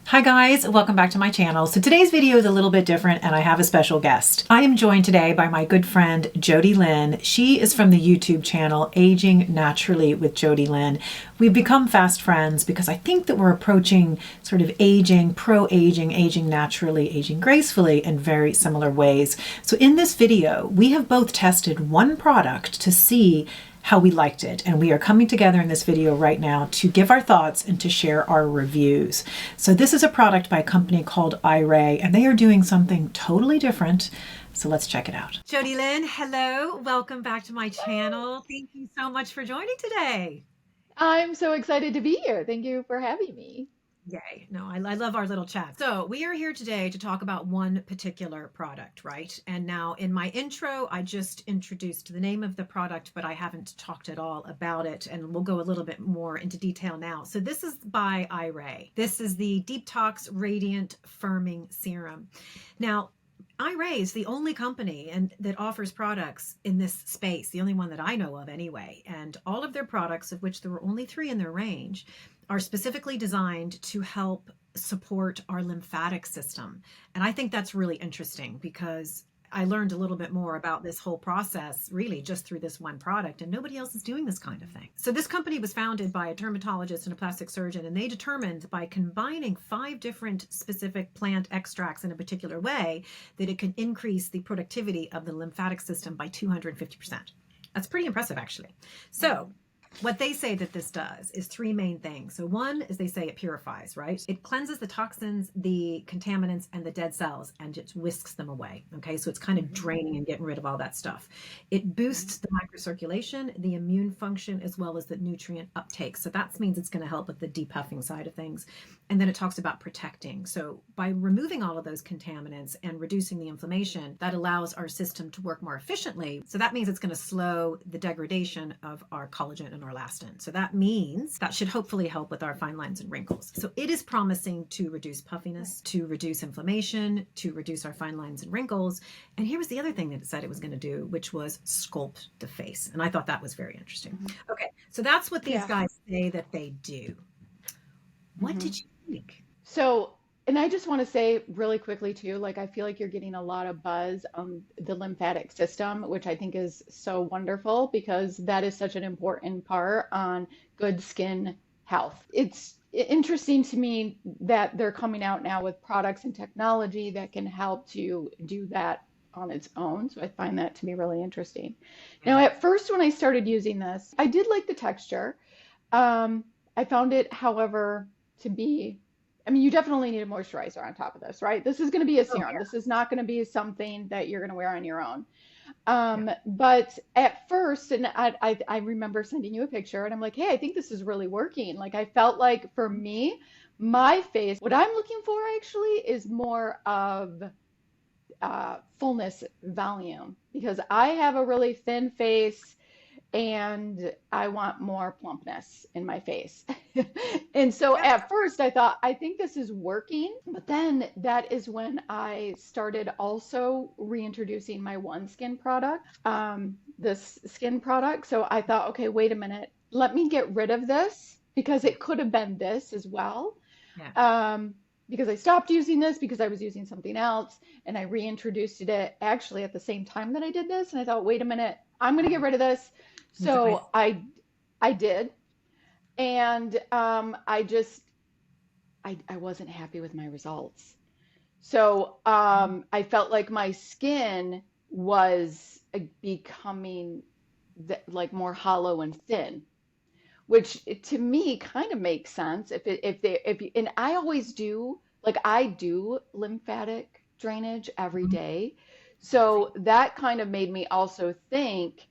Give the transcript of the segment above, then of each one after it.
Hi guys, welcome back to my channel. So today's video is a little bit different and I have a special guest. I am joined today by my good friend Jodylynn. She is from the YouTube channel Aging Naturally with Jodylynn. We've become fast friends because I think that we're approaching sort of aging, pro-aging, aging naturally, aging gracefully in very similar ways. So in this video, we have both tested one product to see how we liked it. And we are coming together in this video right now to give our thoughts and to share our reviews. So this is a product by a company called Iraye, and they are doing something totally different. So let's check it out. Jodylynn, hello. Welcome back to my channel. Thank you so much for joining today. I'm so excited to be here. Thank you for having me. Yay. No, I love our little chat. So we are here today to talk about one particular product, right? And now in my intro, I just introduced the name of the product, but I haven't talked at all about it. And we'll go a little bit more into detail now. So this is by Iraye. This is the Deep Tox Radiant Firming Serum. Now, Iraye is the only company that offers products in this space, the only one that I know of anyway. And all of their products, of which there were only 3 in their range, are specifically designed to help support our lymphatic system. And I think that's really interesting because I learned a little bit more about this whole process really just through this one product, and nobody else is doing this kind of thing. So this company was founded by a dermatologist and a plastic surgeon, and they determined by combining 5 different specific plant extracts in a particular way that it could increase the productivity of the lymphatic system by 250%. That's pretty impressive, actually. So what they say that this does is 3 main things. So one is they say it purifies, right? It cleanses the toxins, the contaminants, and the dead cells, and it whisks them away. Okay, so it's kind of draining and getting rid of all that stuff. It boosts the microcirculation, the immune function, as well as the nutrient uptake. So that means it's going to help with the depuffing side of things. And then it talks about protecting. So by removing all of those contaminants and reducing the inflammation, that allows our system to work more efficiently. So that means it's going to slow the degradation of our collagen and our elastin. So that means that should hopefully help with our fine lines and wrinkles. So it is promising to reduce puffiness, to reduce inflammation, to reduce our fine lines and wrinkles. And here was the other thing that it said it was going to do, which was sculpt the face. And I thought that was very interesting. Okay, so that's what these Yeah. guys say that they do. What hmm did you think? So, and I just want to say really quickly too, like I feel like you're getting a lot of buzz on the lymphatic system, which I think is so wonderful because that is such an important part on good skin health. It's interesting to me that they're coming out now with products and technology that can help to do that on its own. So I find that to be really interesting. Now, Yeah. at first, when I started using this, I did like the texture. I found it, however, to be, I mean, you definitely need a moisturizer on top of this, right? This is going to be a Oh, serum. yeah. This is not going to be something that you're going to wear on your own. Yeah. But at first, and I remember sending you a picture, and I'm like, hey, I think this is really working. Like, I felt like for me, my face, what I'm looking for actually is more of fullness volume because I have a really thin face and I want more plumpness in my face. And so Yep. at first I thought, I think this is working. But then that is when I started also reintroducing my OneSkin product, this skin product. So I thought, okay, wait a minute, let me get rid of this because Yeah. it could have been this as well. Yeah. Um, because I stopped using this because I was using something else and I reintroduced it actually at the same time that I did this. And I thought, wait a minute, I'm going to get Right. rid of this. I So I did, and I wasn't happy with my results. So I felt like my skin was becoming like more hollow and thin, which to me kind of makes sense and I always do like I do lymphatic drainage every Mhm. day. See. So that kind of made me also think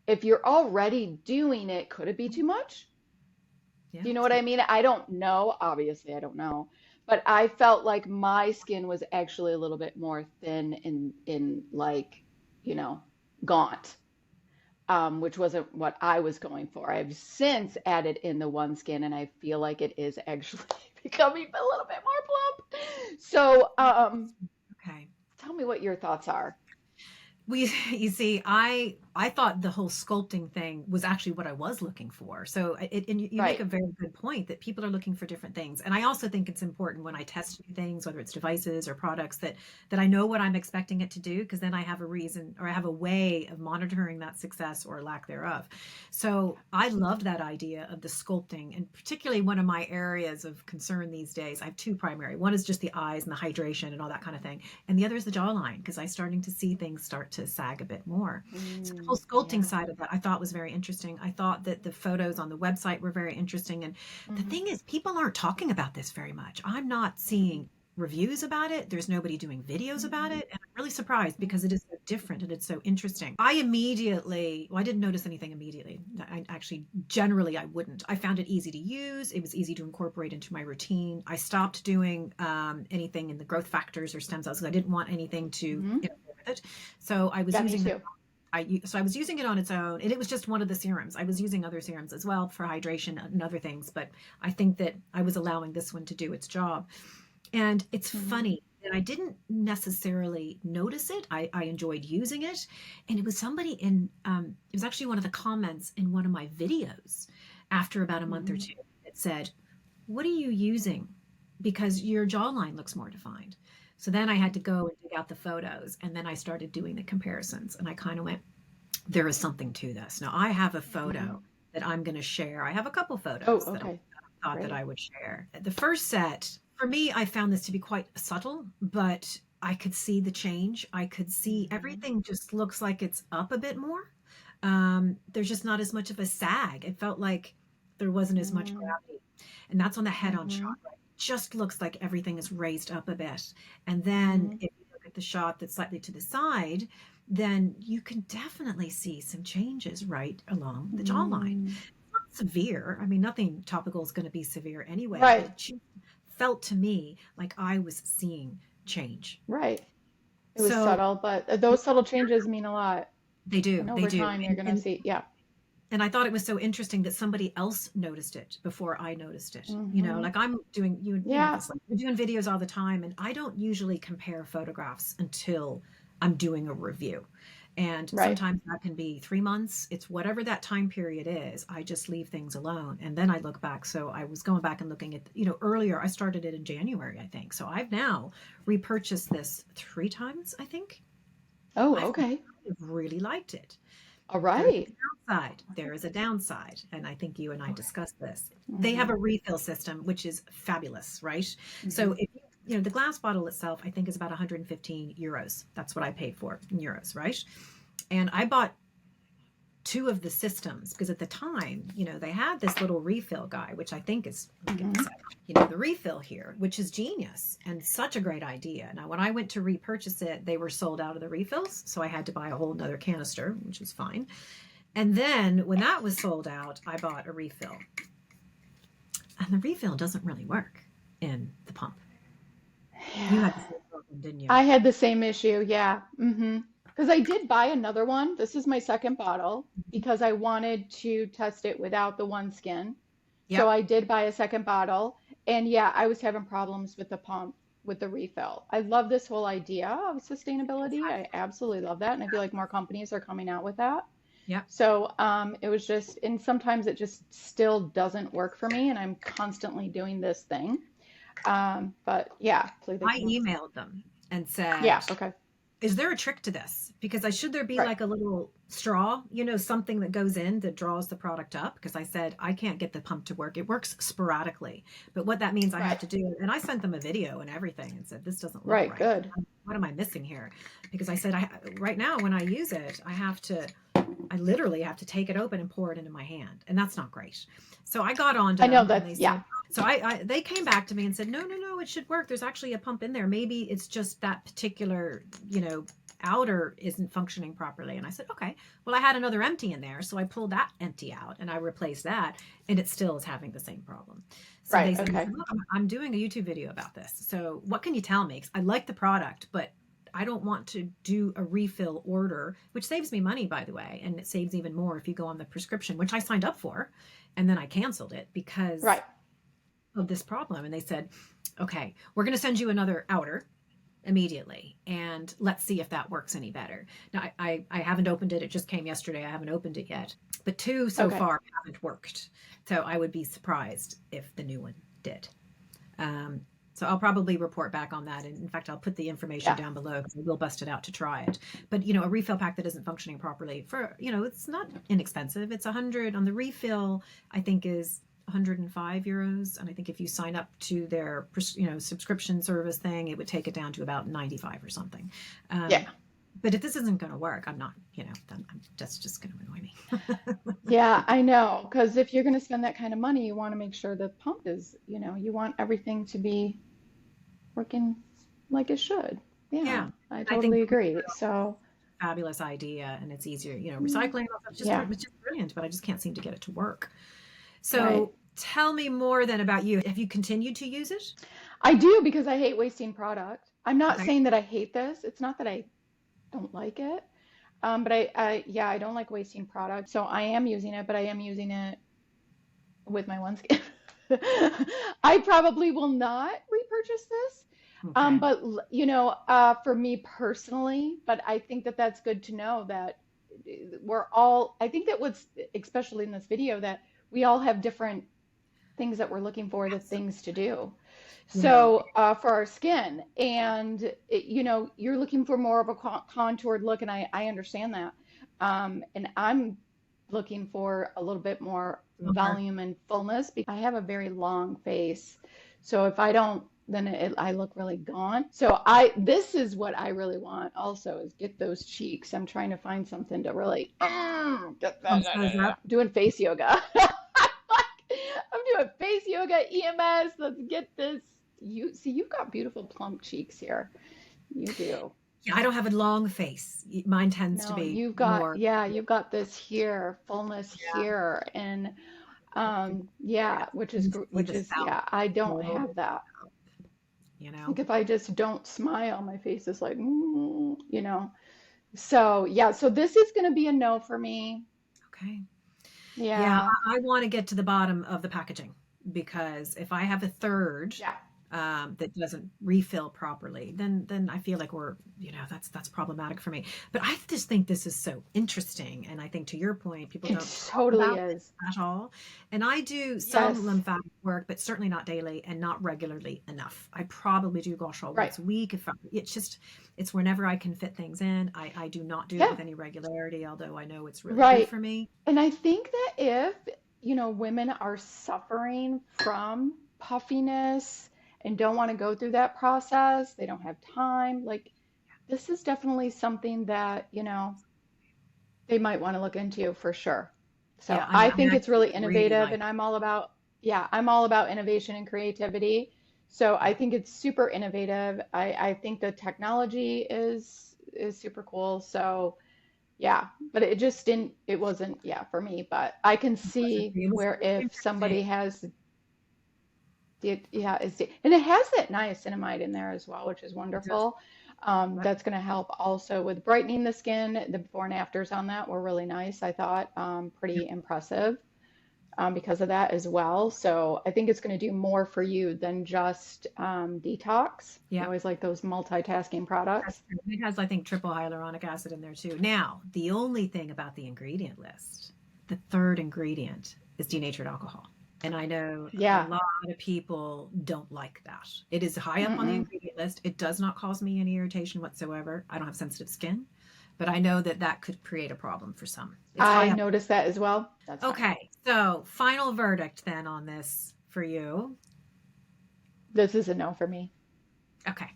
if you're already doing it, could it be too much? Yeah. Do you know It's what I good. mean? I don't know. Obviously, I don't know. But I felt like my skin was actually a little bit more thin in like, you know, gaunt, which wasn't what I was going for. I've since added in the OneSkin, and I feel like it is actually becoming a little bit more plump. So, Okay. tell me what your thoughts are. We, you see, I thought the whole sculpting thing was actually what I was looking for. So and you make Right. a very good point that people are looking for different things. And I also think it's important when I test new things, whether it's devices or products, that I know what I'm expecting it to do, because then I have a reason, or I have a way of monitoring that success or lack thereof. So I loved that idea of the sculpting, and particularly one of my areas of concern these days. I have two primary. One is just the eyes and the hydration and all that kind of thing, and the other is the jawline, because I'm starting to see things start to sag a bit more. So the whole sculpting Yeah. side of that I thought was very interesting. I thought that the photos on the website were very interesting. And the Hmm. thing is, people aren't talking about this very much. I'm not seeing reviews about it. There's nobody doing videos about Hmm. it. And I'm really surprised Hmm. because it is so different and it's so interesting. I immediately, well, I didn't notice anything immediately. I actually, generally, I wouldn't. I found it easy to use. It was easy to incorporate into my routine. I stopped doing anything in the growth factors or stem cells because I didn't want anything to Hmm. interfere with it. So I was Yeah, me using too. so I was using it on its own, and it was just one of the serums. I was using other serums as well for hydration and other things, but I think that I was allowing this one to do its job. And it's Hmm. funny that I didn't necessarily notice it. I enjoyed using it, and it was somebody it was actually one of the comments in one of my videos after about a month or Hmm. two that said, "What are you using? Because your jawline looks more defined." So then I had to go and dig out the photos, and then I started doing the comparisons, and I kind of went, there is something to this. Now, I have a Hmm. photo that I'm going to share. I have a couple Oh, photos that okay. I thought that Great. I would share. The first set, for me, I found this to be quite subtle, but I could see the change. I could see Hmm. everything just looks like it's up a bit more. There's just not as much of a sag. It felt like there wasn't as much Hmm. gravity. And that's on the head on shot, Hmm. right? It just looks like everything is raised up a bit. And then Hmm. if you look at the shot that's slightly to the side, then you can definitely see some changes right along the jawline. Hmm. Not severe. I mean, nothing topical is going to be severe anyway, but Right. it just felt to me like I was seeing change. Right. It was So subtle, but those subtle changes mean a lot. they do, And they over do. time, you're gonna see. Yeah. And I thought it was so interesting that somebody else noticed it before I noticed it. You know, Hmm. like I'm doing, you know Yeah. this, like we're doing videos all the time, and I don't usually compare photographs until I'm doing a review. And Right. sometimes that can be 3 months. It's whatever that time period is. I just leave things alone. And then I look back. So I was going back and looking at, earlier, I started it in January, I think. So I've now repurchased this 3 times, I think. Oh, I've okay. really liked it. All There's right. a downside. There is a downside, and I think you and I Okay. discussed this. They have Hmm. a refill system, which is fabulous, right? So Hmm. if the glass bottle itself, I think is about 115 euros. That's what I paid for in euros, right? And I bought two of the systems because at the time, they had this little refill guy, which I think is, let me get Hmm. this out, the refill here, which is genius and such a great idea. Now, when I went to repurchase it, they were sold out of the refills. So I had to buy a whole nother canister, which is fine. And then when that was sold out, I bought a refill. And the refill doesn't really work in the pump. You Yeah. had the same problem, didn't you? I had the same issue. Yeah. Hmm. Because I did buy another one. This is my second bottle because I wanted to test it without the one skin. So Yep. I did buy a second bottle. And yeah, I was having problems with the pump, with the refill. I love this whole idea of sustainability. I absolutely love that. And I feel like more companies are coming out with that. Yep. So it was just, and sometimes it just still doesn't work for me. And I'm constantly doing this thing. But yeah, hopefully they I come up. emailed them and Yeah. said, Okay. is there a trick to this? Because should there be Right. like a little straw, something that goes in that draws the product up? Because I said, I can't get the pump to work. It works sporadically. But what that means I have Right. to do, and I sent them a video and everything and said, this doesn't look Right. right. Good. What am I missing here? Because I said, right now when I use it, I literally have to take it open and pour it into my hand. And that's not great. So I got on to I know them and that's, they yeah. said, so they came back to me and said, no, no, no, it should work. There's actually a pump in there. Maybe it's just that particular, outer isn't functioning properly. And I said, okay, well, I had another empty in there. So I pulled that empty out and I replaced that, and it still is having the same problem. So Right. they said, Okay. look, I'm doing a YouTube video about this. So what can you tell me? 'Cause I like the product, but I don't want to do a refill order, which saves me money, by the way. And it saves even more if you go on the prescription, which I signed up for. And then I canceled it because Right. of this problem. And they said, okay, we're going to send you another outer. immediately, and let's see if that works any better. Now, I haven't opened it. It just came yesterday. I haven't opened it yet, but two so Okay. far haven't worked. So I would be surprised if the new one did. Um, so I'll probably report back on that. And in fact, I'll put the information Yeah. down below because I will bust it out to try it. But a refill pack that isn't functioning properly for, it's not inexpensive. It's 100 on the refill, I think is €105. And I think if you sign up to their, subscription service thing, it would take it down to about 95 or something. Yeah. But if this isn't going to work, I'm not, that's just going to annoy me. Yeah, I know. Because if you're going to spend that kind of money, you want to make sure the pump is, you want everything to be working like it should. Yeah, Yeah. I I think totally agree. So, fabulous idea, and it's easier, mm, recycling. It's just, yeah, it's just brilliant, but I just can't seem to get it to work. right. So tell me more then about you. Have you continued to use it? I do because I hate wasting product. I'm not Okay. saying that I hate this. It's not that I don't like it. But yeah, I don't like wasting product. So I am using it, but I am using it with my one skin. I probably will not repurchase this. Okay. But for me personally, but I think that that's good to know that I think that what's, especially in this video, that we all have different things that we're looking for, the Absolutely. things to do. You know, So for our skin, and you're looking for more of a contoured look, and I understand that. And I'm looking for a little bit more okay. volume and fullness because I have a very long face. So if I don't, then I look really gaunt. So this is what I really want also is get those cheeks. I'm trying to find something to really get Thumbs goes up. doing face yoga. I'm doing face yoga, EMS. Let's get this. You've got beautiful plump cheeks here. You do. Yeah, I don't have a long face. Mine tends to No, be yeah, more. you've got this here, fullness Yeah. here, and It, yeah, which is you see the south yeah, I don't pole, have that. you know. Like if I just don't smile, my face is like, So yeah, so this is going to be a no for me. Okay. Yeah, Yeah, I want to get to the bottom of the packaging because if I have a third yeah, that doesn't refill properly, then I feel like that's problematic for me. But I just think this is so interesting, and I think to your point, people it don't talk totally about it is. at all. And I do some Yes, lymphatic work, but certainly not daily and not regularly enough. I probably do gauche right. once a week. It's whenever I can fit things in. I do not do it Yeah, with any regularity, although I know it's really good right. for me. And I think that if, women are suffering from puffiness and don't want to go through that process, they don't have time, like this is definitely something that, they might want to look into for sure. So Yeah, I I mean, think I it's really really innovative, like and I'm all about innovation and creativity. So it. I think it's super innovative. I think the technology is super cool. So yeah, but it wasn't, yeah, for me, but I can see It was where if interesting. somebody has yeah, and it has that niacinamide in there as well, which is It does. wonderful. Right. That's going to help also with brightening the skin. The before and afters on that were really nice, I thought, Yep. pretty impressive because of that as well. So I think it's going to do more for you than just detox. I Yep. always like those multitasking products. It has, I think, triple hyaluronic acid in there too. Now, the only thing about the ingredient list, the third ingredient is denatured alcohol. And I know a Yeah. lot of people don't like that. It is high up on the Mm-mm. ingredient list. It does not cause me any irritation whatsoever. I don't have sensitive skin, but I know that that could create a problem for some. It's I high up. noticed that as well. That's fine. Okay, so final verdict then on this for you. This is a no for me. Okay.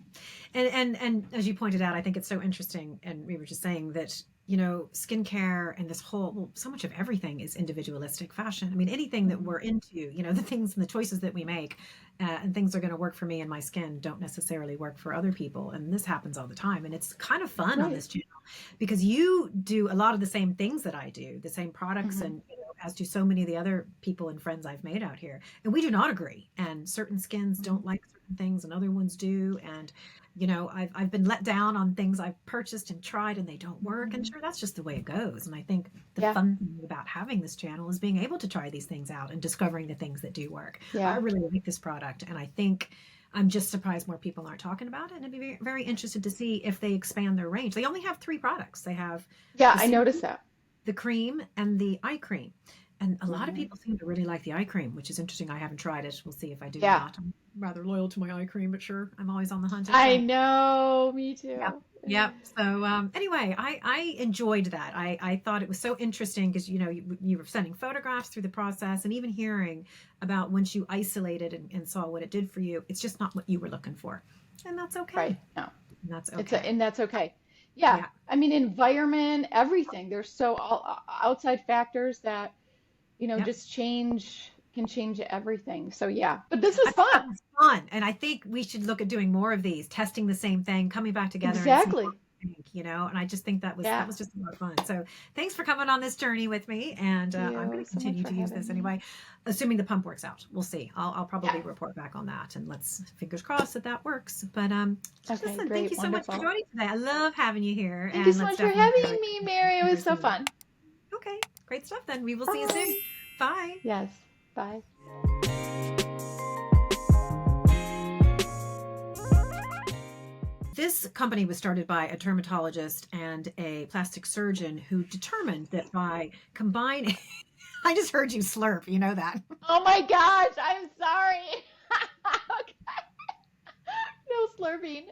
And as you pointed out, I think it's so interesting. And we were just saying that, skincare and this whole, well, so much of everything is individualistic fashion. I mean, anything that Mhm. we're into, the things and the choices that we make and things are going to work for me and my skin don't necessarily work for other people. And this happens all the time. And it's kind of fun on Right. this channel because you do a lot of the same things that I do, the same products, Hmm. and as do so many of the other people and friends I've made out here. And we do not agree. And certain skins Hmm. don't like certain things and other ones do. And I've been let down on things I've purchased and tried and they don't work. And Hmm. sure, that's just the way it goes. And I think the Yeah. fun thing about having this channel is being able to try these things out and discovering the things that do work. I Yeah. really like this product, and I think I'm just surprised more people aren't talking about it. And I'd be very, very interested to see if they expand their range. They only have three products. They have Yeah, the I serum, noticed that. the cream, and the eye cream. And a lot of Hmm. people seem to really like the eye cream, which is interesting. I haven't tried it. We'll see if I do or Yeah, not. I'm rather loyal to my eye cream, but sure, I'm always on the hunt I anyway. know, me Yep. too. Yep. So anyway, I enjoyed that. I thought it was so interesting because you were sending photographs through the process and even hearing about once you isolated and saw what it did for you. It's just not what you were looking for, and that's Right. okay. No, And that's it's okay. and that's okay. Yeah, Yeah. I mean, environment, everything. There's so outside factors that, Yep. just can change everything. So yeah, but this was I thought that fun. was fun, and I think we should look at doing more of these, testing the same thing, coming back together and see what Exactly. we think, And I just think that Yeah. was just a lot of fun. So thanks for coming on this journey with me, and Thank I'm you going to so much continue for to use having this me. anyway, assuming the pump works out. We'll see. I'll Yeah. probably report back on that, and let's fingers crossed that that works. But Okay, listen, thank great, you so much for wonderful. joining today. I love having you here, Thank you and so let's much for definitely do having it me, Mary. It was very so soon. fun. Okay, great stuff. Then we will see you soon. Bye. Bye. Yes. Bye. This company was started by a dermatologist and a plastic surgeon who determined that by combining, I just heard you slurp, you know that. Oh my gosh, I'm sorry. Okay. No slurping.